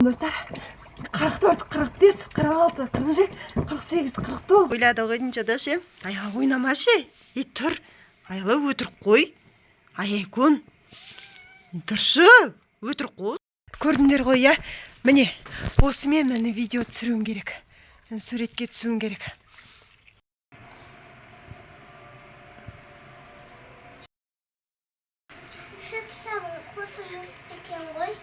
Достар, 44, 45, 46, 47, 48, 49. Ойладық өдінші дашы. Аяла ойнамашы. Тұр. Аяла өтірік қой. Аяйкон. Тұршы. Өтірік қой. Көрдіңдер ғой, я? Міне, осымен мені видео түсіруім керек. Суретке түсуім керек. Шыпсамын қосымыз екен ғой.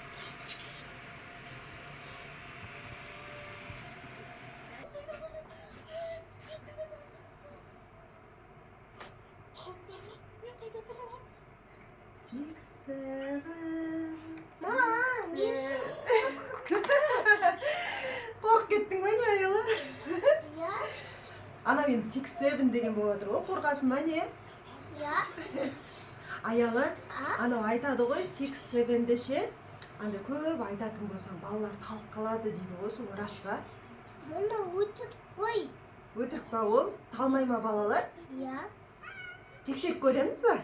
Қорқып кеттің ба не аяла? Я? Ана мен 6-7 деген болады ғой, қорқасың ба не? Я? Аялы, анау айтады ғой 6-7 ше, анда көп айтатын болсаң балалар талып қалады дейді ғой, сол рас па? Мұнда өтірік қой. Өтірік па ол? Талмай ма балалар? Я? Тексеріп көреміз ба?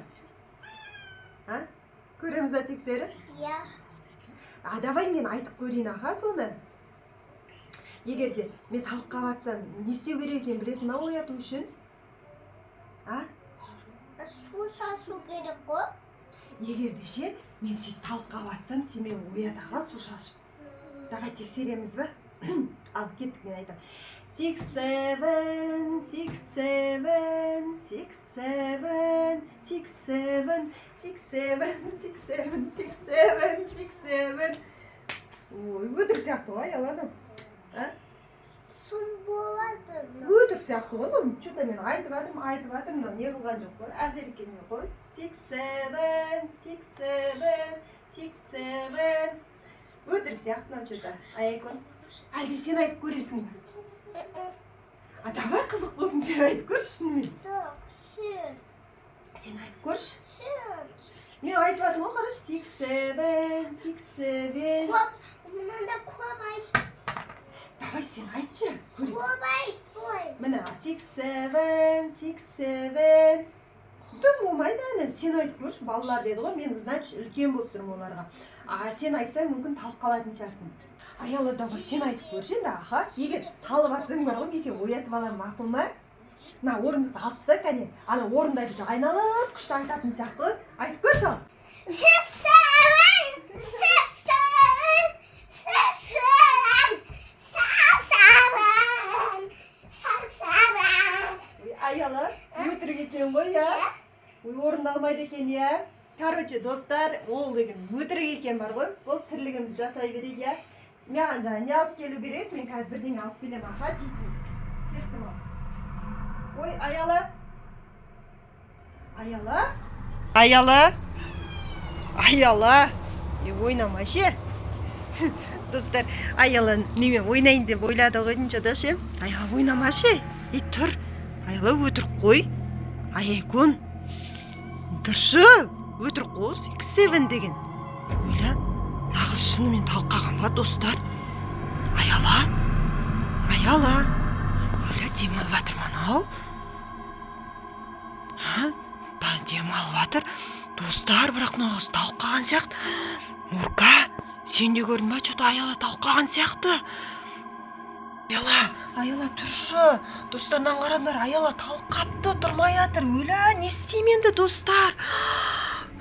Көреміз ба тексеріп? Я? Давай мен айтып көрейін аға соны. Егер де мен талыққа батсам, не істеу керек екенін білесің ба ояту үшін? Су шашу керек қой. Егер де ше, мен сөйтіп талыққа батсам, сен мені оят аға су шашып. Давай тексереміз ба? Ал кеттік, мен айтам. 6-7, 6-7, 6-7, 6-7, 6-7, 6-7, 6-7, 6-7. Ой, өтірік сияқты ғой, аяладым. Сұм болады. Өтірік сияқты ғой, что-то мен айтып атым, не қылған жоқ қой, әзер екеніне қой. 6-7, 6-7, 6-7. Өтірік сияқты, что-то. Аяйкон, әлде сен айтып көресің ба? Давай қызық болсын, сен айтып көрші шынымен. Сен. Сен айтып көрші. Сен. Мен айтып атым ғой, қарашы. 6-7, 6-7. Мынада көп айт. Давай сен айтшы. Көп айт қой. Мына 6-7, 6-7. Дүм болмайды әні. Сен айтып көрші, балалар деді ғой. Мен значит үлкен болып тұрмын оларға. Сен айтсаң мүмкін талып қалатын шығарсың. Аяла, давай сен айтып көрші енді, аха. Егер талып атсаң бар ғой, мен сен оятып алам, мақұл ма? Мына орынды алып тастайық, кәне. Ана орында бүйтіп айналып күшті айтатын сияқты. Айтып көрші ал. 6-7, 6-7, 6-7. Аяла, өтірік екен ғой, я? Орындалмайды екен, я? Короче, достар, ол деген өтірік екен бар ғой. Ол тірлігімді жасай берейік, я? Маған жаңа не алып келу керек? Мен қазір бірдеңе алып келем, аха, жейтін. Кеттім ал. Ой, Аяла. Аяла? Аяла? Аяла? Ойнама ше. Достар, Аяла немен ойнайын деп ойлады ғой дейінші да ше. Аяла ойнама ше. Тұр. Аяла өтірік қой. Аяйкон. Тұршы. Өтірік қой. 6-7 деген. Ойла. Нағыз шынымен талқаған ба, достар? Аяла? Аяла? Ойла, демалып атыр мынау? Демалып атыр. Достар, бірақ нағыз талқаған сияқты. Мурка, сен де көрдің ба, что-то Аяла талқаған сияқты. Аяла тұршы. Достарынан қараңдар, Аяла талқапты, тұрмай атыр. Ойла, не істеймін енді, достар?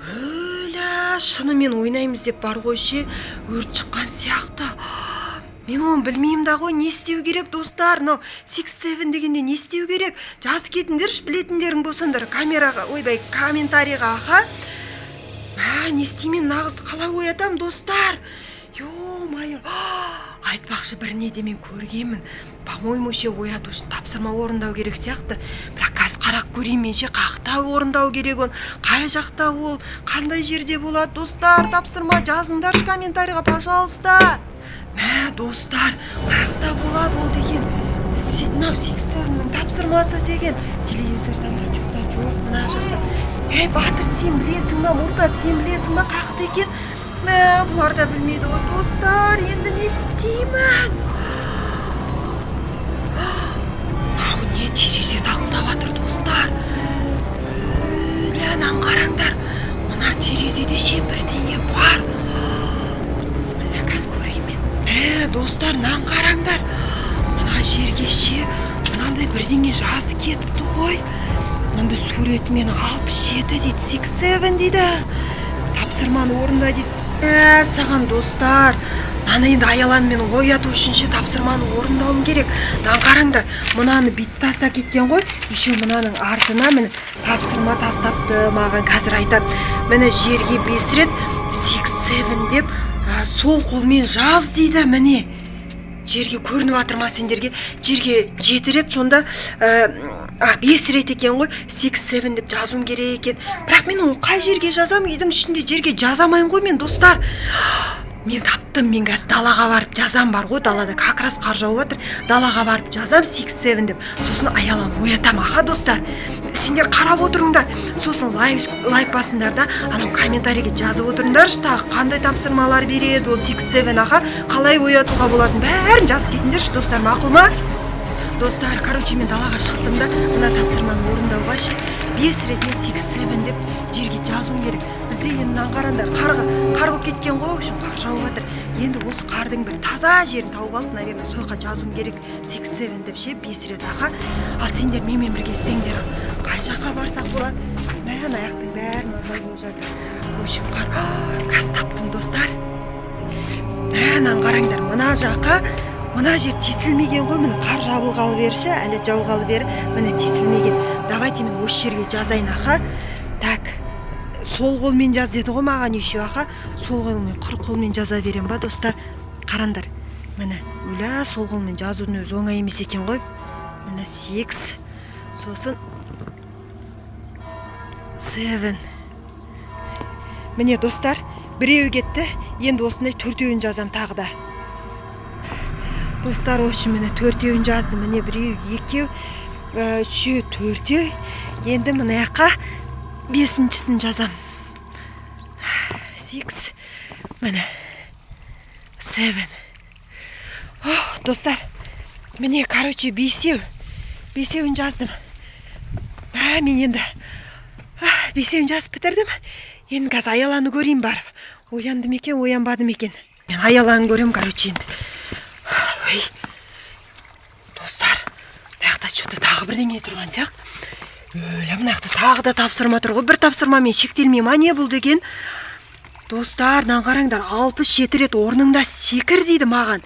Өлә, шынымен ойнаймыз деп бар ғой ше, өрт шыққан сияқты. Мен оны білмеймін да ғой, не істеу керек, достар? 6-7 дегенде не істеу керек? Жаз кетіндерші, білетіндерің болсандар камераға, ойбай, комментарийға, аха. Не істеймен нағызды қалай оятам, достар? Ё-майо, айтпақшы біріне де мен көргенмін. По-моему, ше ояту үшін тапсырма орындау керек сияқты. Бірақ қазір қарап көрейін мен ше қақта орындау керек он. Қай жақта ол, қандай жерде болады, достар? Тапсырма жазыңдаршы комментарийға, пожалуйста. Достар, қақта болады ол деген. Мынау 6-7-нің тапсырмасы деген. Телевизордан да жоқ, мына жақта. Батыр, сен білесің ба, Мурка, сен білесің ба қақты екен? Бұлар да білмейді ғой, достар. Енді не істеймін? Не терезе тақылдап атыр, достар. Анан қараңдар, мына терезеде ше бірдеңе бар. Бісміллә, қазір көрейін мен. достар, мынаны қараңдар. Мына жерге ше мынандай бірдеңе жазып кетті ғой. Мында суреті мені 67 дейді, 67 дейді. Тапсырманы орында дейді. Саған достар, мынаны енді аялан мені ояту үшін ше тапсырманы орындауым керек. Мынаны қараңдар, мынаны бит таста кеткен ғой. Еще мынаның артына мені тапсырма тастапты. Маған қазір айтады, мені жерге 5 рет 67 деп сол қолмен жаз дейді. Міне жерге көрініп жатыр ма сендерге? Жерге 7 рет, сонда 5 рет екен ғой, 67 деп жазуым керек екен. Бірақ мен оны қай жерге жазам? Үйдің ішінде жерге жазамайын ғой мен, достар. Мен таптым, мен қазір далаға барып жазам, бар ғой, далада как раз қар жауып жатыр. Далаға барып жазам 67 деп. Сосын аялан оятам, аха достар. Сендер қарап отырыңдар. Сосын лайк басыңдар да, анау комментарийге жазып отырыңдаршы, тағы қандай тапсырмалар береді ол 67, аха, қалай оятуға болатын, бәрін жазып кетіңдерші, достар, мақұл ма? Достар, короче, мен далаға шықтым да, мына тапсырманы орындауға ше 5 рет 87 деп жерге жазуым керек. Бізде енді мынаны қараңдар, қар болып кеткен ғой, үшін қар жауып жатыр. Енді осы қардың бір таза жерін тауып алып, наверное, сояққа жазуым керек 87 деп ше 5 рет, аха. Ал сендер менімен бірге істеңдер. Қай жаққа барсақ болады? Мына аяқтың бәрін орындау болып жатыр. Үшін қазір таптым, достар. Мынаны қараңдар, мына жаққа, мына жер тесілмеген ғой, міне қар жабылғалы берші, әлі жауғалы бері, міне тесілмеген. Давайте мен осы жерге жазайын, аха. Так, сол қолмен жаз деді ғой маған еще, аха. Сол қолмен, құр қолмен жаза берем ба, достар? Қарандар, міне, өля сол қолмен жазудың өзі оңай емес екен ғой. Міне 6, сосын 7. Міне, достар, біреу кетті, енді осындай 4-еуін жазам тағы да. Достар, үшін мені 4-еуін жазды. Міне біреу, 2, 3, 4. Енді мына жаққа 5-шісін жазам. 6, міне 7. Достар, міне, короче, 5-еуін жаздым. Мен енді 5-еуін жазып бітірдім. Енді қазір аяланы көрейін барып. Оянды екен, оянбады екен. Мен аяланы көрем, короче, енді. Ой, достар, мынаяқта что-то тағы бірдеңе тұрған сияқты. Өлі, мынаяқта тағы да тапсырма тұр ғой. Бір тапсырмамен шектелмей ма не бұл деген? Достар, мынаны қараңдар, 67 рет орныңда секір дейді маған.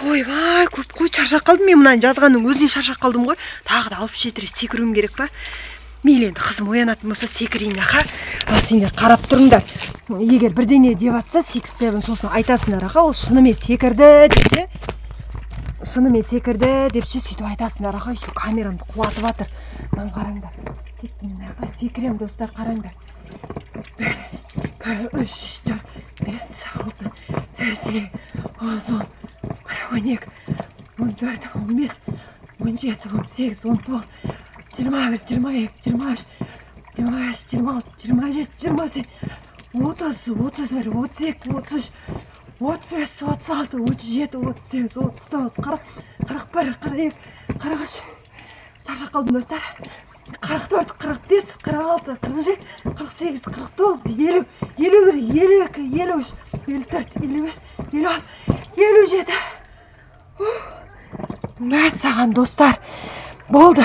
Ойбай, көп қой, шаршап қалдым. Мен мынаны жазғанның өзіне шаршап қалдым ғой. Тағы да 67 рет секіруім керек па? Мейлі енді қызым оянатын болса секірейін, аха. Ал сендер қарап тұрыңдар. Егер бірдеңе деп атса 67, сосын айтасыңдар, аха, ол шынымен секірді деп ше. Шынымен секірді деп ше, сөйтіп айтасыңдар, аха. Еще камерамды қуатып жатыр. Мынаны қараңдар. Тек мен аға секірем, достар, қараңдар. 3, 4, 5, 6, 7, 8, 12, 14, 15, 17, 18, 19, 21, 22, 23, 25, 26, 27, 28, 30, 31, 32, 33, 35, 36, 37, 38, 39, 40, 41, 42, 43. Шаршап қалдым, достар. 44, 45, 46, 47, 48, 49, 50, 51, 52, 53, 54, 55, 56, 57. Мәссаған, достар. Болды.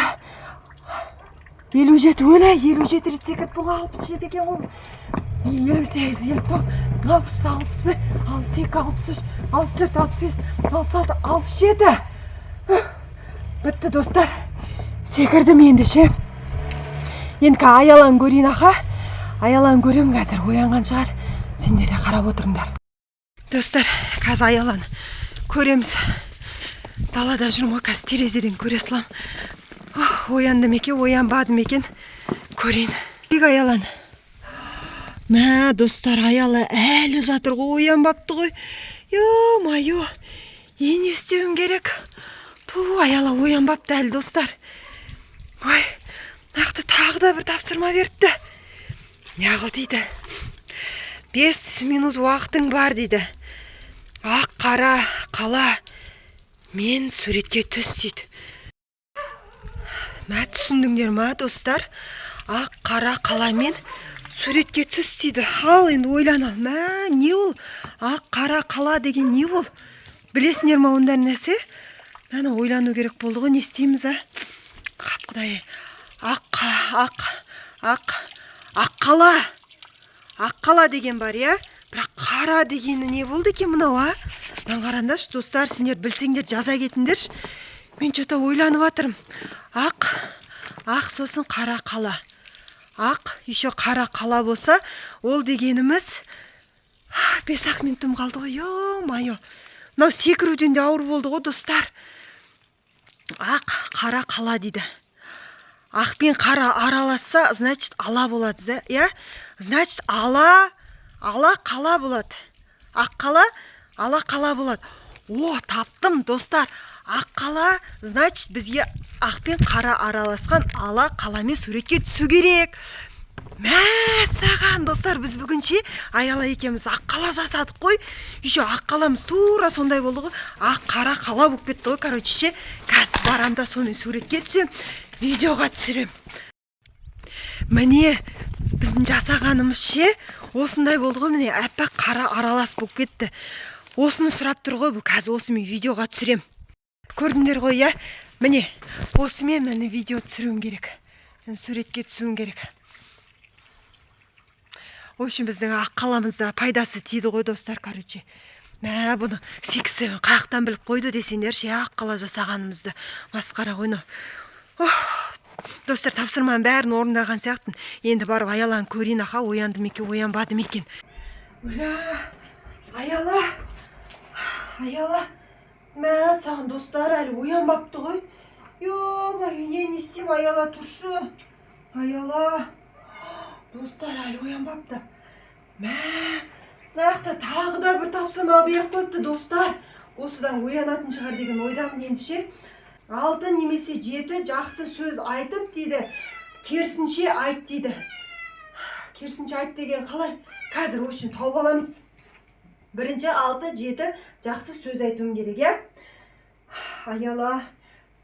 57, өлі, 57 рет секіріп бұға 67 екен ғой. 58, 59, 60, 61, 62, 63, 64, 65, 66, 67. Бітті, достар. Секірдім енді ше. Енді аялан көрейін, аха. Аялан көрем, қазір оянған шығар. Сендер де қарап отырыңдар. Достар, қазір аялан көреміз. Далада жүрмін, қазір терезеден көре салам. Оянды екен, оянбады екен, көрейін. Бек аялан. Мә, достар, аяла әлі жатыр ғой, оянбапты ғой. Ё-майо, не істеуім керек? Аяла оянбапты әлі, достар. Ой, нақты тағы да бір тапсырма беріпті. Неғыл дейді? 5 минут уақытың бар дейді. Ақ қара қала мен суретке түс дейді. Мә, түсіндіңдер ма, достар? Ақ қара қала мен суретке түс дейді. Ал енді ойланал. Мә, не ол? Ақ қара қала деген не ол? Білесіңдер ма ондай нәрсе? Мені ойлану керек болды ғой, не істейміз, а? Қап құдай. Аққала деген бар, я? Бірақ қара дегені не болды екен мынау, а? Мен қараңдаршы, достар, сендер білсеңдер жаза кетіңдерші. Мен что-то ойланып жатырмын. Ақ сосын қара қала. Ақ, еще қара қала болса, ол дегеніміз 5 минутым қалды ғой, ё-майо. Мынау секіруден де ауыр болды ғой, достар. Ақ, қара қала дейді. Ақ пен қара араласса, значит, ала болады, я? Значит, ала қала болады. Ақ қала, ала қала болады. О, таптым, достар. Ақ қала, значит, бізге ақ пен қара араласқан ала қаламен суретке түсу керек. Мәссаған, достар, біз бүгінше Аяла екеуміз ақ қала жасадық қой. Еще ақ қаламыз тура сондай болды ғой. Ақ қара қала болып кетті ғой. Короче, қазір барамда сонымен суретке түсем, видеоға түсірем. Міне, біздің жасағанымыз ше, осындай болды ғой. Міне, әппақ қара аралас болып кетті. Осыны сұрап тұр ғой, бұл қазір осымен видеоға түсірем. Көрдіңдер ғой, я? Міне, осымен мені видео түсіруім керек. Суретке түсуім керек. В общем, біздің ақ қаламызда пайдасы тиді ғой, достар, короче. Мә, бұны 6-7 қаяқтан біліп қойды десеңдер ше, ақ қала жасағанымызды. Масқара ғой. Достар, тапсырманың бәрін орындаған сияқтын. Енді барып Аяланы көрейін, аха, оянды ма екен, оянбады ма екен. Аяла. Мә, саған достар, әлі оянбапты ғой. Ё-май, не істейм, Аяла, тұршы. Аяла. Достар, әлі оянбапты. Мә, нақта тағы да бір тапсырма беріп қойыпты, достар. Осыдан оянатын шығар деген ойдамын ендіше. 6 немесе 7 жақсы сөз айтып дейді. Керісінше айт дейді. Керісінше айт деген қалай? Қазір үшін тауып аламыз. Бірінші 6-7 жақсы сөз айтуым керек, я? Аяла,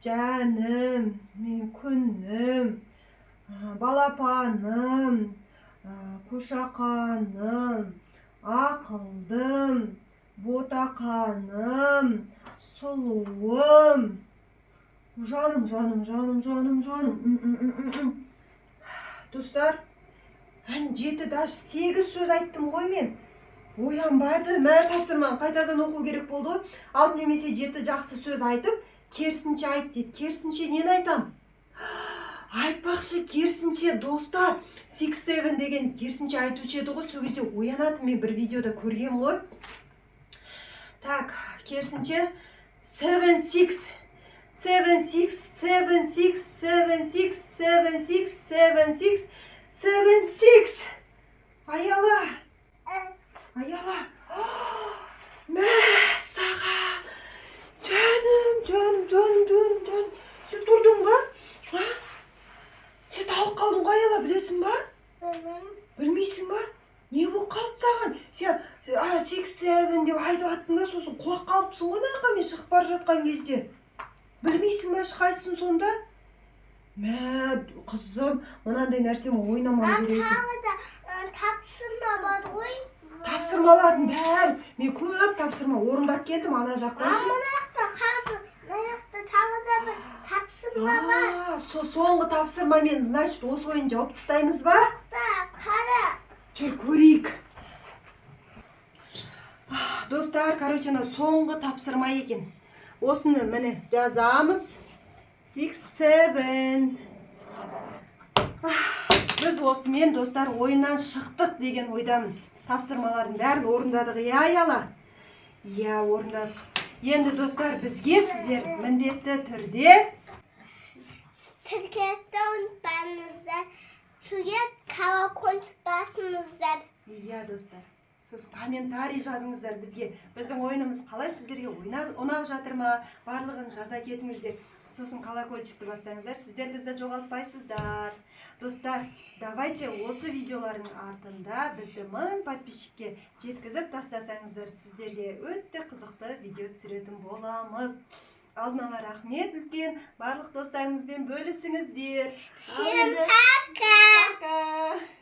жаным, мен күнім, балапаным, қошақаным, ақылдым, ботақаным, сұлуым, жаным. Достар, 7, даже 8 сөз айттым ғой мен. Оянбады, мә тапсырмам, қайтадан оқу керек болды ғой. 6 немесе 7 жақсы сөз айтып, керісінше айт дейді. Керісінше нені айтам? Айтпақшы, керісінше, достар. 6-7 деген керісінше айтушы еді ғой, сол кезде оянатын мен бір видеода көргем ғой. Так, керісінше 7-6. Аяла. Мә, саған. Жаным. Сен тұрдың ба? Сен талып қалдың ғой, Аяла, білесің ба? Білмейсің ба? Не бұл қалды саған? Сен 6-7 деп айтып аттың да, сосын құлақ қалыпсың ғой, нақа мен шығып бара жатқан кезде. Білмейсің ба, шықайсың сонда? Мә, қызым, мынандай нәрсеме ойнамау керек. Тағы да тапсырма бар ғой. Тапсырмалардың бәрі, мен көп тапсырма орындап келдім ана жақтан. Мына жақта қазір, мына жақта тағы да бір тапсырма бар. Соңғы тапсырмамен, значит, осы ойын жауып тастаймыз ба? Қара. Жүр, көрейік. Достар, короче, соңғы тапсырма екен. Осыны міне жазамыз. 6-7. Біз осымен, достар, ойыннан шықтық деген ойдамын. Тапсырмалардың бәрін орындадық, я, Аяла? Я, орындадық. Енді, достар, бізге сіздер міндетті түрде Тіркетті ұнтпаңыздар. Сурет колокольчик басыңыздар. Я, достар. Сосын комментарий жазыңыздар бізге. Біздің ойынымыз қалай, сіздерге ұнап жатыр ма? Барлығын жаза кетіңіздер. Сосын колокольчикті бассаңыздар, сіздер бізді жоғалтпайсыздар. Достар, давайте осы видеолардың артында бізді 1000 подписчикке жеткізіп тастасаңыздар, сіздерге өте қызықты видео түсіретін боламыз. Алдын ала рахмет үлкен, барлық достарыңызбен бөлісіңіздер. Всем пока! Пока!